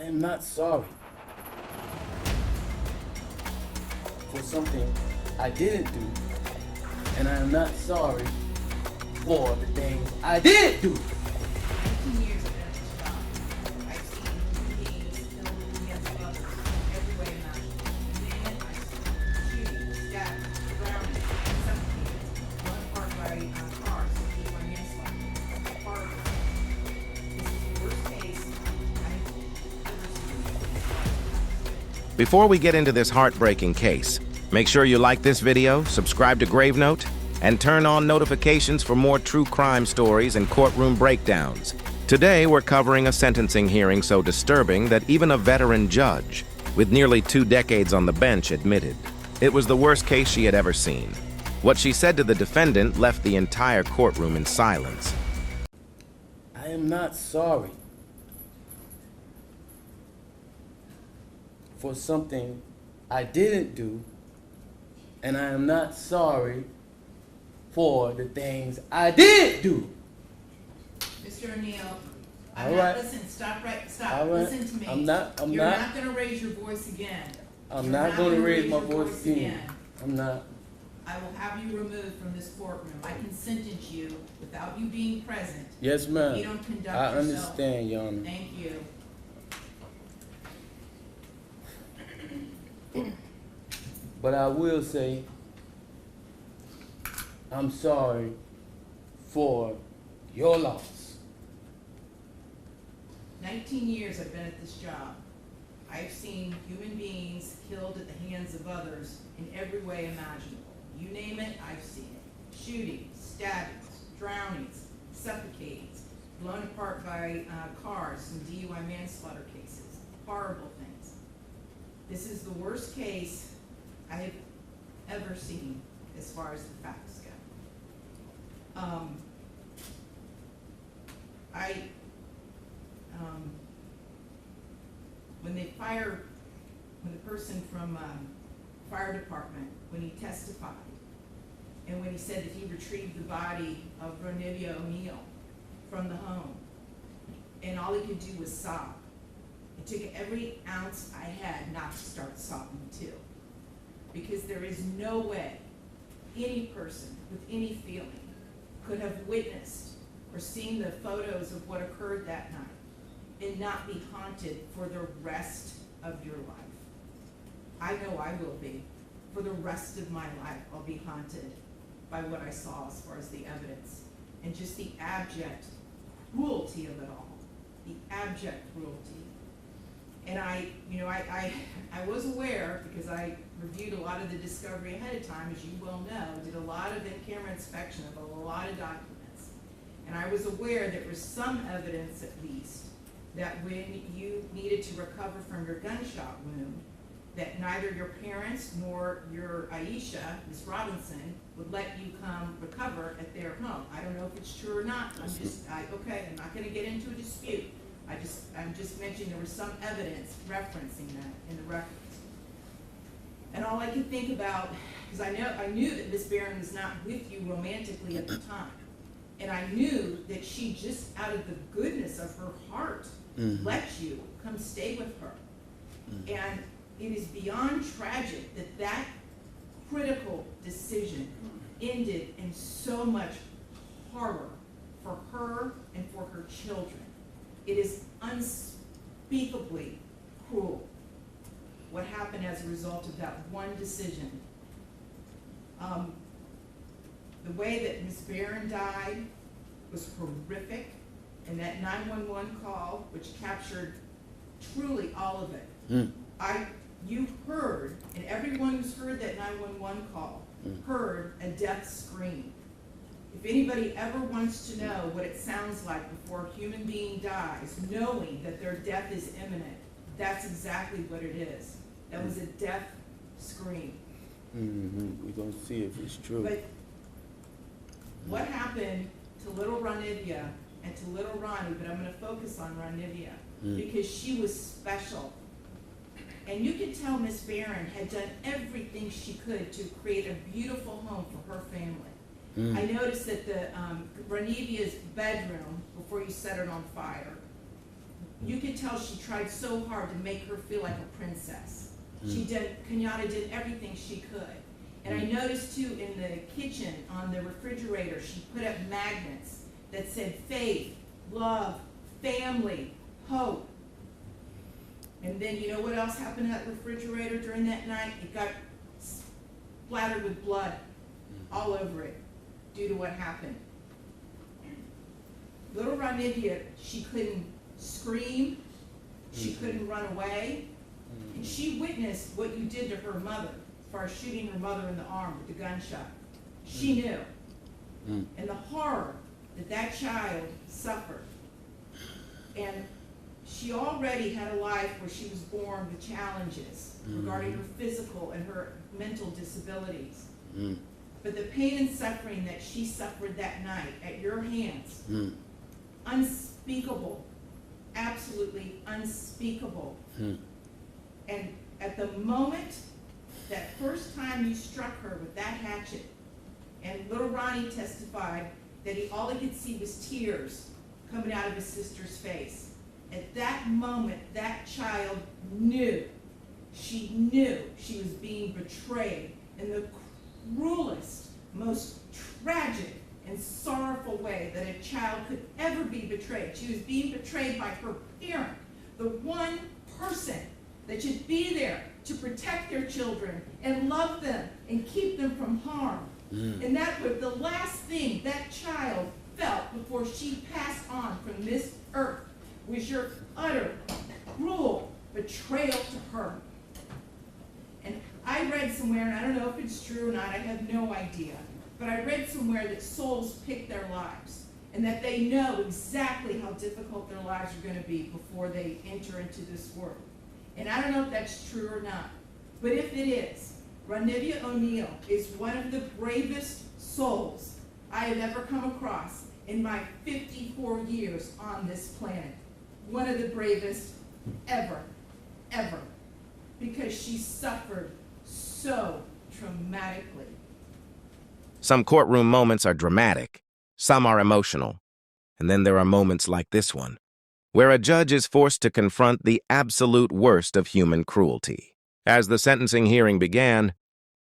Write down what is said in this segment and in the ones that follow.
I am not sorry for something I didn't do, and I am not sorry for the things I did do. 19 years I've been at this job. I've seen beings killed in the hands of others every way imaginable. You name it, I've seen shooting, stabbing, drowning, suffocated, blown apart by cars, killed by manslaughter. Horrible. This is the worst case I've ever seen. Before we get into this heartbreaking case, make sure you like this video, subscribe to Grave Note, and turn on notifications for more true crime stories and courtroom breakdowns. Today, we're covering a sentencing hearing so disturbing that even a veteran judge, with nearly 2 decades on the bench, admitted it was the worst case she had ever seen. What she said to the defendant left the entire courtroom in silence. I am not sorry for something I didn't do, and I am not sorry for the things I did do. Mr. O'Neill, All I'm right. not, listen, stop, All right. listen to me. I'm not You're not gonna raise your voice again. I'm You're not going to raise my your voice again. I'm not. I will have you removed from this courtroom. I can sentence you without you being present. Yes, ma'am. You don't conduct I yourself. understand, Your Honor. Thank you. But I will say, I'm sorry for your loss. 19 years I've been at this job. I've seen human beings killed at the hands of others in every way imaginable. You name it, I've seen it. Shootings, stabbings, drownings, suffocatings, blown apart by cars, some DUI manslaughter cases, horrible things. This is the worst case I have ever seen as far as the facts go. When the person from fire department, when he testified, and when he said that he retrieved the body of Ronivia O'Neill from the home, and all he could do was sob. It took every ounce I had not to start sobbing too. Because there is no way any person with any feeling could have witnessed or seen the photos of what occurred that night and not be haunted for the rest of your life. I know I will be. For the rest of my life, I'll be haunted by what I saw as far as the evidence and just the abject cruelty of it all. The abject cruelty. And I was aware, because I reviewed a lot of the discovery ahead of time, as you well know, did a lot of in-camera inspection of a lot of documents. And I was aware there was some evidence, at least, that when you needed to recover from your gunshot wound, that neither your parents nor your Aisha, Miss Robinson, would let you come recover at their home. I don't know if it's true or not. I'm not gonna get into a dispute. I'm just mentioning there was some evidence referencing that in the records. And all I could think about, because I knew that Miss Barron was not with you romantically at the time. And I knew that she just out of the goodness of her heart let you come stay with her. And it is beyond tragic that critical decision ended in so much horror for her and for her children. It is unspeakably cruel what happened as a result of that one decision. The way that Ms. Barron died was horrific, and that 911 call, which captured truly all of it. You heard, and everyone who's heard that 911 call heard a death scream. If anybody ever wants to know what it sounds like before a human being dies, knowing that their death is imminent, that's exactly what it is. That was a death scream. We're going to see if it's true. But what happened to little Ronivia and to little Ronnie, but I'm going to focus on Ronivia, because she was special. And you could tell Miss Barron had done everything she could to create a beautiful home for her family. I noticed that the Ronivia's bedroom, before you set it on fire, you could tell she tried so hard to make her feel like a princess. Kenyatta did everything she could. And I noticed too in the kitchen on the refrigerator, she put up magnets that said faith, love, family, hope. And then you know what else happened to that refrigerator during that night? It got splattered with blood all over it due to what happened. Little Ronivia, she couldn't scream, she couldn't run away, and she witnessed what you did to her mother as far as shooting her mother in the arm with the gunshot. She knew. And the horror that that child suffered. And she already had a life where she was born with challenges regarding her physical and her mental disabilities. But the pain and suffering that she suffered that night at your hands, unspeakable, absolutely unspeakable. And at the moment, that first time you struck her with that hatchet, and little Ronnie testified that all he could see was tears coming out of his sister's face. At that moment, that child knew. She knew she was being betrayed in the cruelest, most tragic and sorrowful way that a child could ever be betrayed. She was being betrayed by her parent, the one person that should be there to protect their children and love them and keep them from harm. And that was the last thing that child felt before she passed on from this earth, was your utter, cruel betrayal to her. And I read somewhere, and I don't know if it's true or not, I have no idea, but I read somewhere that souls pick their lives, and that they know exactly how difficult their lives are going to be before they enter into this world. And I don't know if that's true or not, but if it is, Ronivia O'Neal is one of the bravest souls I have ever come across in my 54 years on this planet. One of the bravest ever, ever, because she suffered so traumatically. Some courtroom moments are dramatic, some are emotional, and then there are moments like this one, where a judge is forced to confront the absolute worst of human cruelty. As the sentencing hearing began,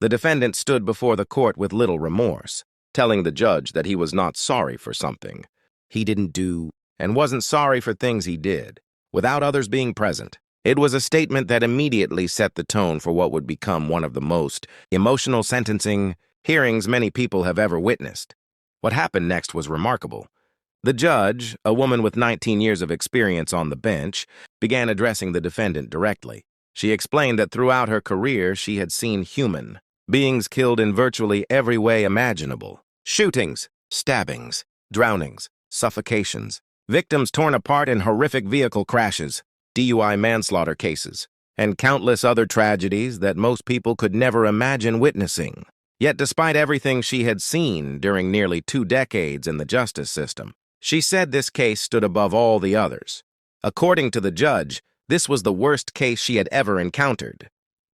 the defendant stood before the court with little remorse, telling the judge that he was not sorry for something he didn't do and wasn't sorry for things he did, without others being present. It was a statement that immediately set the tone for what would become one of the most emotional sentencing hearings many people have ever witnessed. What happened next was remarkable. The judge, a woman with 19 years of experience on the bench, began addressing the defendant directly. She explained that throughout her career she had seen human beings killed in virtually every way imaginable. Shootings, stabbings, drownings, suffocations, victims torn apart in horrific vehicle crashes, DUI manslaughter cases, and countless other tragedies that most people could never imagine witnessing. Yet despite everything she had seen during nearly 2 decades in the justice system, she said this case stood above all the others. According to the judge, this was the worst case she had ever encountered.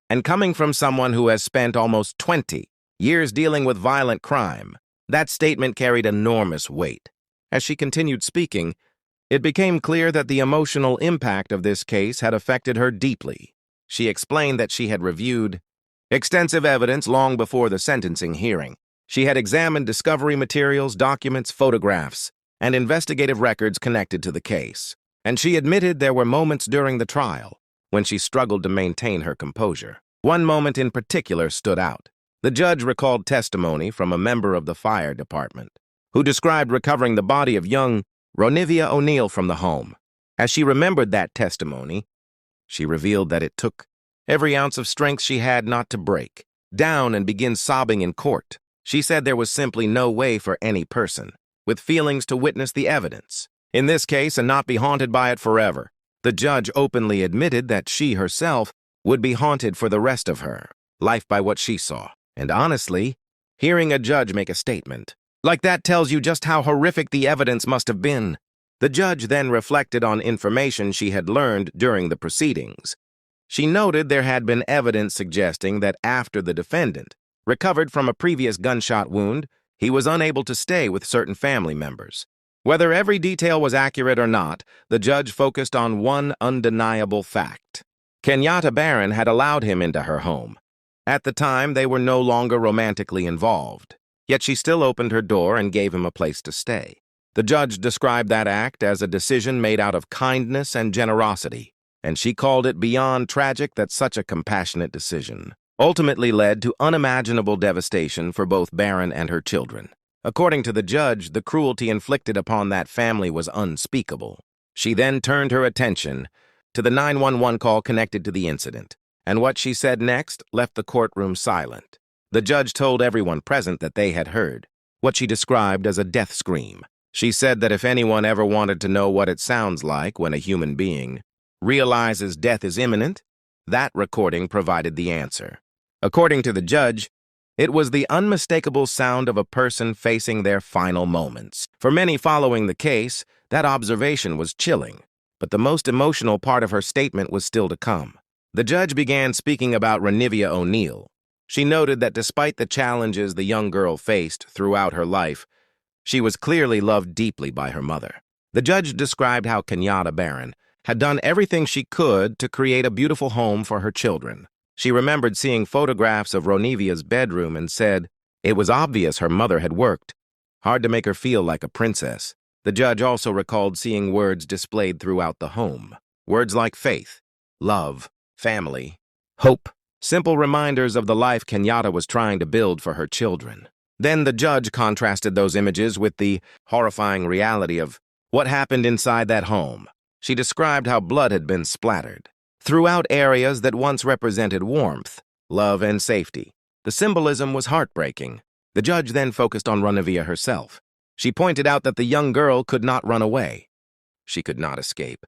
And coming from someone who has spent almost 20 years dealing with violent crime, that statement carried enormous weight. As she continued speaking, it became clear that the emotional impact of this case had affected her deeply. She explained that she had reviewed extensive evidence long before the sentencing hearing. She had examined discovery materials, documents, photographs, and investigative records connected to the case. And she admitted there were moments during the trial when she struggled to maintain her composure. One moment in particular stood out. The judge recalled testimony from a member of the fire department who described recovering the body of young Ronivia O'Neal from the home. As she remembered that testimony, she revealed that it took every ounce of strength she had not to break down and begin sobbing in court. She said there was simply no way for any person with feelings to witness the evidence in this case and not be haunted by it forever. The judge openly admitted that she herself would be haunted for the rest of her life by what she saw. And honestly, hearing a judge make a statement like that tells you just how horrific the evidence must have been. The judge then reflected on information she had learned during the proceedings. She noted there had been evidence suggesting that after the defendant recovered from a previous gunshot wound, he was unable to stay with certain family members. Whether every detail was accurate or not, the judge focused on one undeniable fact. Kenyatta Barron had allowed him into her home. At the time, they were no longer romantically involved. Yet she still opened her door and gave him a place to stay. The judge described that act as a decision made out of kindness and generosity, and she called it beyond tragic that such a compassionate decision ultimately led to unimaginable devastation for both Barron and her children. According to the judge, the cruelty inflicted upon that family was unspeakable. She then turned her attention to the 911 call connected to the incident, and what she said next left the courtroom silent. The judge told everyone present that they had heard what she described as a death scream. She said that if anyone ever wanted to know what it sounds like when a human being realizes death is imminent, that recording provided the answer. According to the judge, it was the unmistakable sound of a person facing their final moments. For many following the case, that observation was chilling, but the most emotional part of her statement was still to come. The judge began speaking about Renivia O'Neill. She noted that despite the challenges the young girl faced throughout her life, she was clearly loved deeply by her mother. The judge described how Kenyatta Barron had done everything she could to create a beautiful home for her children. She remembered seeing photographs of Ronivia's bedroom and said it was obvious her mother had worked hard to make her feel like a princess. The judge also recalled seeing words displayed throughout the home. Words like faith, love, family, hope, simple reminders of the life Kenyatta was trying to build for her children. Then the judge contrasted those images with the horrifying reality of what happened inside that home. She described how blood had been splattered throughout areas that once represented warmth, love, and safety. The symbolism was heartbreaking. The judge then focused on Renivia herself. She pointed out that the young girl could not run away. She could not escape.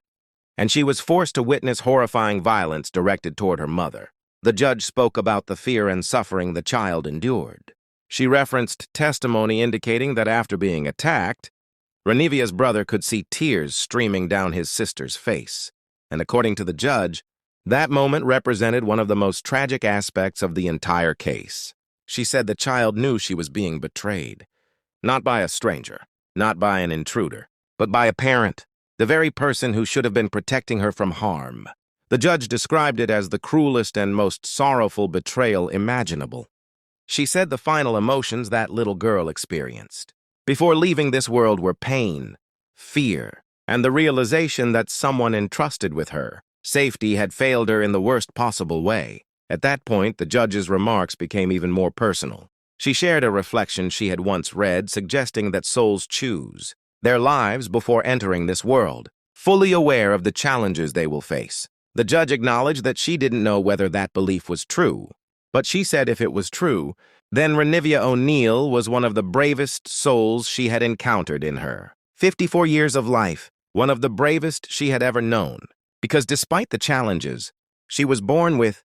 And she was forced to witness horrifying violence directed toward her mother. The judge spoke about the fear and suffering the child endured. She referenced testimony indicating that after being attacked, Renivia's brother could see tears streaming down his sister's face. And according to the judge, that moment represented one of the most tragic aspects of the entire case. She said the child knew she was being betrayed, not by a stranger, not by an intruder, but by a parent, the very person who should have been protecting her from harm. The judge described it as the cruelest and most sorrowful betrayal imaginable. She said the final emotions that little girl experienced before leaving this world were pain, fear, and the realization that someone entrusted with her safety had failed her in the worst possible way. At that point, the judge's remarks became even more personal. She shared a reflection she had once read suggesting that souls choose their lives before entering this world, fully aware of the challenges they will face. The judge acknowledged that she didn't know whether that belief was true, but she said if it was true, then Renivia O'Neill was one of the bravest souls she had encountered in her 54 years of life, one of the bravest she had ever known, because despite the challenges she was born with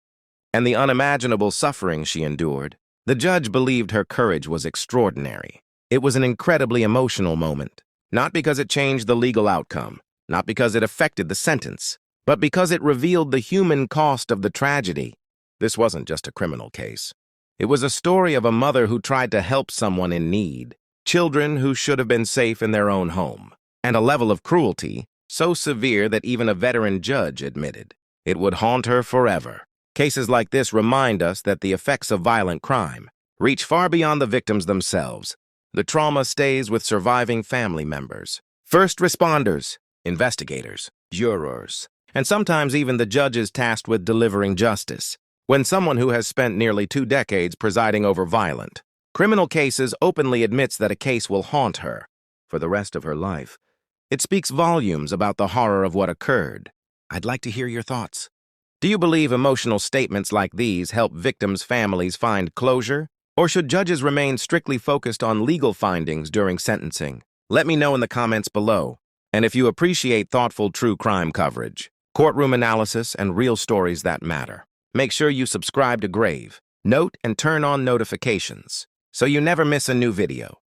and the unimaginable suffering she endured, the judge believed her courage was extraordinary. It was an incredibly emotional moment, not because it changed the legal outcome, not because it affected the sentence, but because it revealed the human cost of the tragedy. This wasn't just a criminal case. It was a story of a mother who tried to help someone in need, children who should have been safe in their own home, and a level of cruelty so severe that even a veteran judge admitted it would haunt her forever. Cases like this remind us that the effects of violent crime reach far beyond the victims themselves. The trauma stays with surviving family members, first responders, investigators, jurors, and sometimes even the judges tasked with delivering justice. When someone who has spent nearly 2 decades presiding over violent criminal cases openly admits that a case will haunt her for the rest of her life, it speaks volumes about the horror of what occurred. I'd like to hear your thoughts. Do you believe emotional statements like these help victims' families find closure? Or should judges remain strictly focused on legal findings during sentencing? Let me know in the comments below. And if you appreciate thoughtful true crime coverage, courtroom analysis, and real stories that matter, make sure you subscribe to Grave, note, and turn on notifications so you never miss a new video.